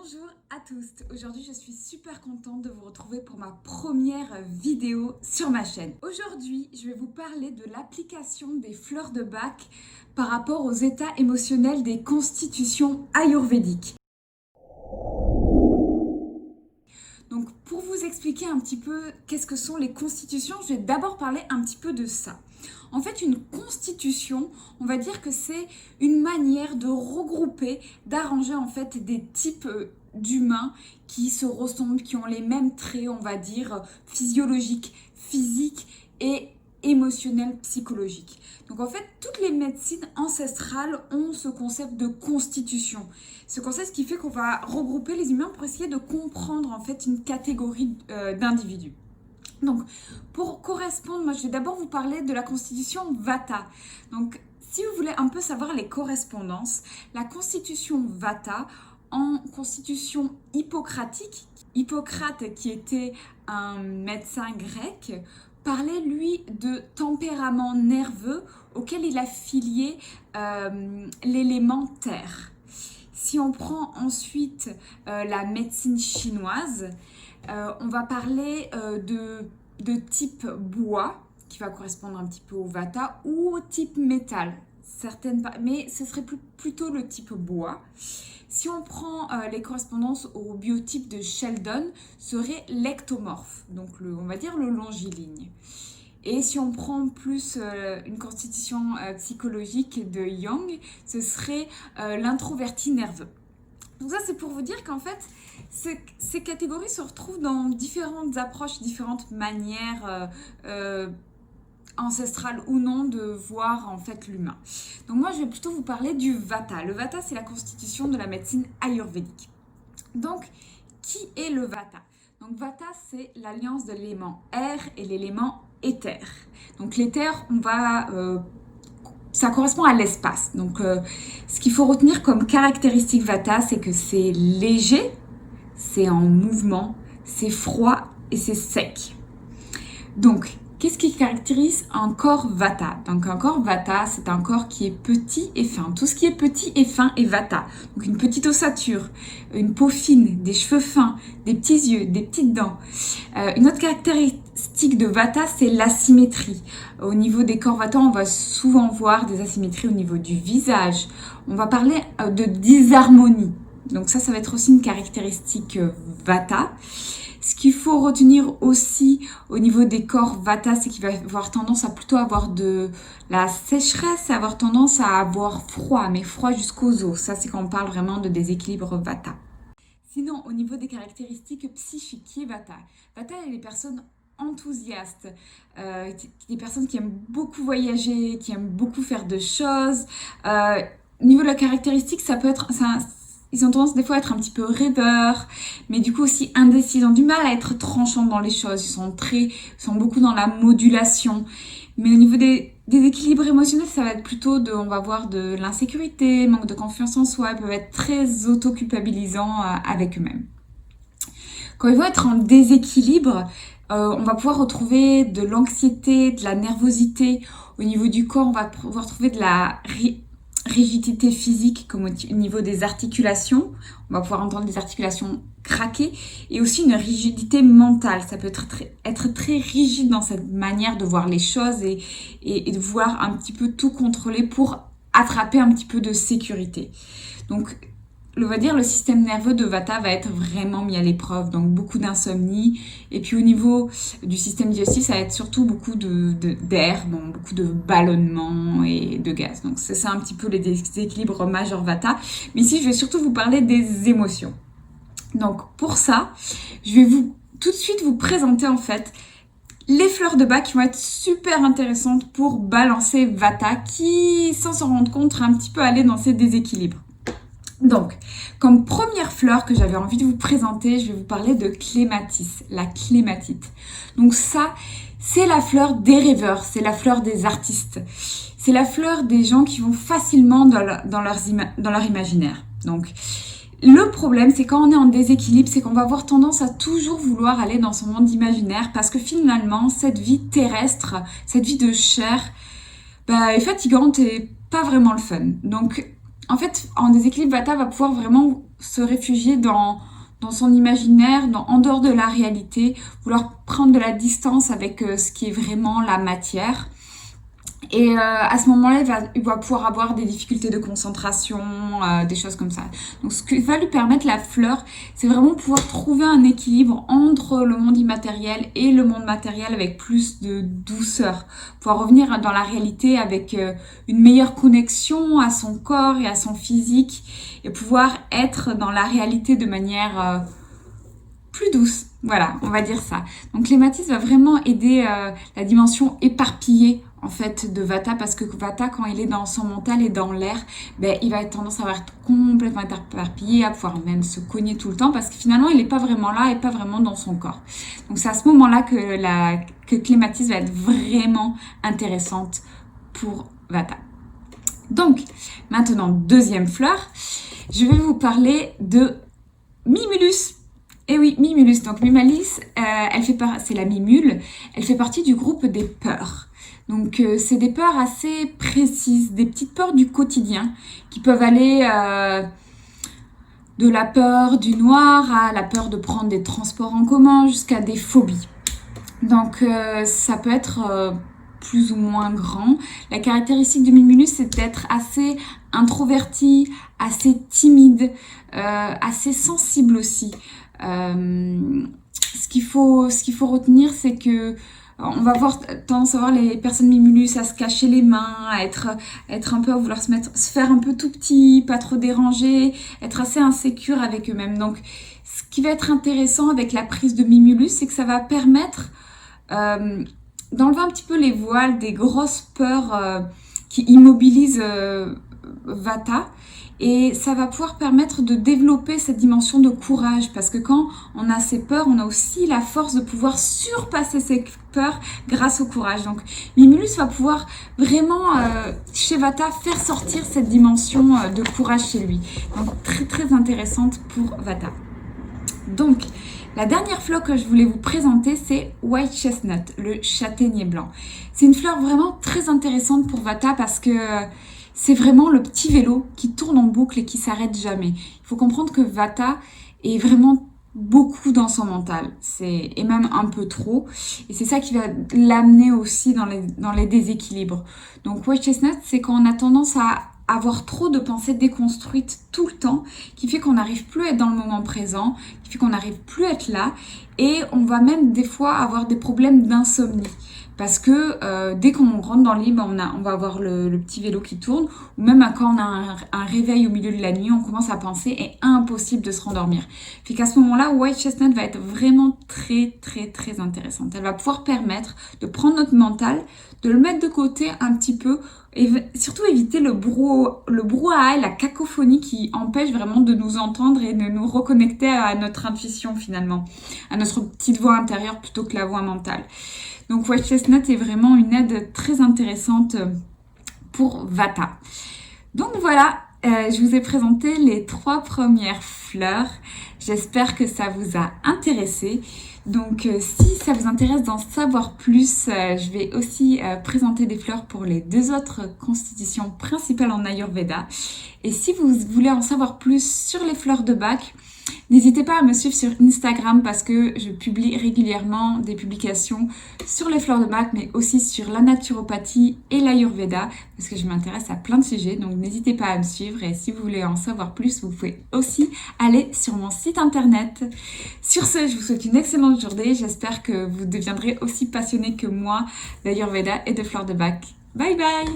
Bonjour à tous, aujourd'hui je suis super contente de vous retrouver pour ma première vidéo sur ma chaîne. Aujourd'hui je vais vous parler de l'application des fleurs de Bach par rapport aux états émotionnels des constitutions ayurvédiques. Donc pour vous expliquer un petit peu qu'est-ce que sont les constitutions, je vais d'abord parler un petit peu de ça. En fait, une constitution, on va dire que c'est une manière de regrouper, d'arranger en fait des types d'humains qui se ressemblent, qui ont les mêmes traits, on va dire, physiologiques, physiques et émotionnels, psychologiques. Donc en fait, toutes les médecines ancestrales ont ce concept de constitution. Ce concept qui fait qu'on va regrouper les humains pour essayer de comprendre en fait une catégorie d'individus. Donc, pour correspondre, moi je vais d'abord vous parler de la constitution Vata. Donc, si vous voulez un peu savoir les correspondances, la constitution Vata en constitution hippocratique, Hippocrate qui était un médecin grec, parlait lui de tempérament nerveux auquel il affiliait l'élément terre. Si on prend ensuite la médecine chinoise, on va parler de type bois, qui va correspondre un petit peu au Vata, ou au type métal, mais ce serait plutôt le type bois. Si on prend les correspondances au biotype de Sheldon, serait l'ectomorphe, donc on va dire le longiligne. Et si on prend plus une constitution psychologique de Jung, ce serait l'introverti nerveux. Donc ça, c'est pour vous dire qu'en fait, ces catégories se retrouvent dans différentes approches, différentes manières ancestrales ou non de voir en fait l'humain. Donc moi, je vais plutôt vous parler du Vata. Le Vata, c'est la constitution de la médecine ayurvédique. Donc, qui est le Vata? Donc Vata, c'est l'alliance de l'élément air et l'élément éther. Donc l'éther, ça correspond à l'espace. Donc, ce qu'il faut retenir comme caractéristique Vata, c'est que c'est léger, c'est en mouvement, c'est froid et c'est sec. Donc, qu'est-ce qui caractérise un corps Vata? Donc, un corps Vata, c'est un corps qui est petit et fin. Tout ce qui est petit et fin est Vata. Donc, une petite ossature, une peau fine, des cheveux fins, des petits yeux, des petites dents. Une autre caractéristique de Vata, c'est l'asymétrie. Au niveau des corps Vata, on va souvent voir des asymétries au niveau du visage. On va parler de disharmonie. Donc ça va être aussi une caractéristique Vata. Ce qu'il faut retenir aussi au niveau des corps Vata, c'est qu'il va avoir tendance à plutôt avoir de la sécheresse, à avoir tendance à avoir froid, mais froid jusqu'aux os. Ça, c'est quand on parle vraiment de déséquilibre Vata. Sinon, au niveau des caractéristiques psychiques, qui est Vata? Vata, il y a les personnes enthousiastes, des personnes qui aiment beaucoup voyager, qui aiment beaucoup faire de choses. Au niveau de la caractéristique, ça peut être... Ils ont tendance des fois à être un petit peu rêveurs, mais du coup aussi indécis. Ils ont du mal à être tranchants dans les choses. Ils sont beaucoup dans la modulation. Mais au niveau des équilibres émotionnels, ça va être plutôt on va voir de l'insécurité, manque de confiance en soi. Ils peuvent être très autoculpabilisants avec eux-mêmes. Quand ils vont être en déséquilibre, on va pouvoir retrouver de l'anxiété, de la nervosité. Au niveau du corps, on va pouvoir trouver de la rigidité physique, comme au niveau des articulations. On va pouvoir entendre des articulations craquer, et aussi une rigidité mentale. Ça peut être très rigide dans cette manière de voir les choses et de vouloir un petit peu tout contrôler pour attraper un petit peu de sécurité. Donc, on va dire le système nerveux de Vata va être vraiment mis à l'épreuve, donc beaucoup d'insomnie. Et puis au niveau du système digestif, ça va être surtout beaucoup d'air, beaucoup de ballonnement et de gaz. Donc c'est ça un petit peu les déséquilibres majeurs Vata. Mais ici, je vais surtout vous parler des émotions. Donc pour ça, je vais tout de suite vous présenter en fait les fleurs de Bach qui vont être super intéressantes pour balancer Vata, qui, sans s'en rendre compte, un petit peu aller dans ces déséquilibres. Donc, comme première fleur que j'avais envie de vous présenter, je vais vous parler de clématis, la clématite. Donc ça, c'est la fleur des rêveurs, c'est la fleur des artistes. C'est la fleur des gens qui vont facilement dans leur imaginaire. Donc, le problème, c'est quand on est en déséquilibre, c'est qu'on va avoir tendance à toujours vouloir aller dans son monde imaginaire parce que finalement, cette vie terrestre, cette vie de chair, est fatigante et pas vraiment le fun. Donc, en fait, en déséquilibre, Vata va pouvoir vraiment se réfugier dans son imaginaire, en dehors de la réalité, vouloir prendre de la distance avec ce qui est vraiment la matière. Et à ce moment-là, il va pouvoir avoir des difficultés de concentration, des choses comme ça. Donc ce que va lui permettre la fleur, c'est vraiment pouvoir trouver un équilibre entre le monde immatériel et le monde matériel avec plus de douceur. Pouvoir revenir dans la réalité avec une meilleure connexion à son corps et à son physique. Et pouvoir être dans la réalité de manière plus douce. Voilà, on va dire ça. Donc l'hématite va vraiment aider la dimension éparpillée en fait de Vata, parce que Vata, quand il est dans son mental et dans l'air, ben, il va avoir tendance à être complètement éparpillé, à pouvoir même se cogner tout le temps, parce que finalement il n'est pas vraiment là et pas vraiment dans son corps. Donc c'est à ce moment-là que l'hématite va être vraiment intéressante pour Vata. Donc maintenant, deuxième fleur, je vais vous parler de Mimulus. Et oui, Mimulus. Donc Mimulus, c'est la mimule. Elle fait partie du groupe des peurs. Donc c'est des peurs assez précises, des petites peurs du quotidien qui peuvent aller de la peur du noir à la peur de prendre des transports en commun jusqu'à des phobies. Donc ça peut être plus ou moins grand. La caractéristique de Mimulus, c'est d'être assez introverti, assez timide, assez sensible aussi. Ce qu'il faut retenir, c'est que on va avoir tendance à voir les personnes Mimulus à se cacher les mains, à être un peu, à vouloir se faire un peu tout petit, pas trop déranger, être assez insécure avec eux-mêmes. Donc, ce qui va être intéressant avec la prise de Mimulus, c'est que ça va permettre d'enlever un petit peu les voiles des grosses peurs qui immobilisent Vata. Et ça va pouvoir permettre de développer cette dimension de courage, parce que quand on a ces peurs, on a aussi la force de pouvoir surpasser ces peurs grâce au courage. Donc Mimulus va pouvoir vraiment, chez Vata, faire sortir cette dimension de courage chez lui. Donc très très intéressante pour Vata. Donc la dernière fleur que je voulais vous présenter, c'est White Chestnut, le châtaignier blanc. C'est une fleur vraiment très intéressante pour Vata parce que c'est vraiment le petit vélo qui tourne en boucle et qui s'arrête jamais. Il faut comprendre que Vata est vraiment beaucoup dans son mental, et même un peu trop. Et c'est ça qui va l'amener aussi dans les déséquilibres. Donc White Chestnut, c'est quand on a tendance à avoir trop de pensées déconstruites tout le temps, qui fait qu'on n'arrive plus à être dans le moment présent, qui fait qu'on n'arrive plus à être là, et on va même des fois avoir des problèmes d'insomnie. Parce que dès qu'on rentre dans le lit, on va avoir le petit vélo qui tourne, ou même quand on a un réveil au milieu de la nuit, on commence à penser et impossible de se rendormir. Fait qu'à ce moment-là, White Chestnut va être vraiment très très très intéressante. Elle va pouvoir permettre de prendre notre mental, de le mettre de côté un petit peu, et surtout éviter le brouhaha et la cacophonie qui empêche vraiment de nous entendre et de nous reconnecter à notre intuition finalement, à notre petite voix intérieure plutôt que la voix mentale. Donc White Chestnut est vraiment une aide très intéressante pour Vata. Donc voilà, je vous ai présenté les 3 premières fleurs. J'espère que ça vous a intéressé. Donc si ça vous intéresse d'en savoir plus, je vais aussi présenter des fleurs pour les 2 autres constitutions principales en Ayurveda. Et si vous voulez en savoir plus sur les fleurs de Bach, n'hésitez pas à me suivre sur Instagram parce que je publie régulièrement des publications sur les fleurs de Bach, mais aussi sur la naturopathie et l'Ayurveda parce que je m'intéresse à plein de sujets. Donc n'hésitez pas à me suivre et si vous voulez en savoir plus, vous pouvez aussi aller sur mon site internet. Sur ce, je vous souhaite une excellente journée. J'espère que vous deviendrez aussi passionné que moi d'Ayurveda et de fleurs de Bach. Bye bye!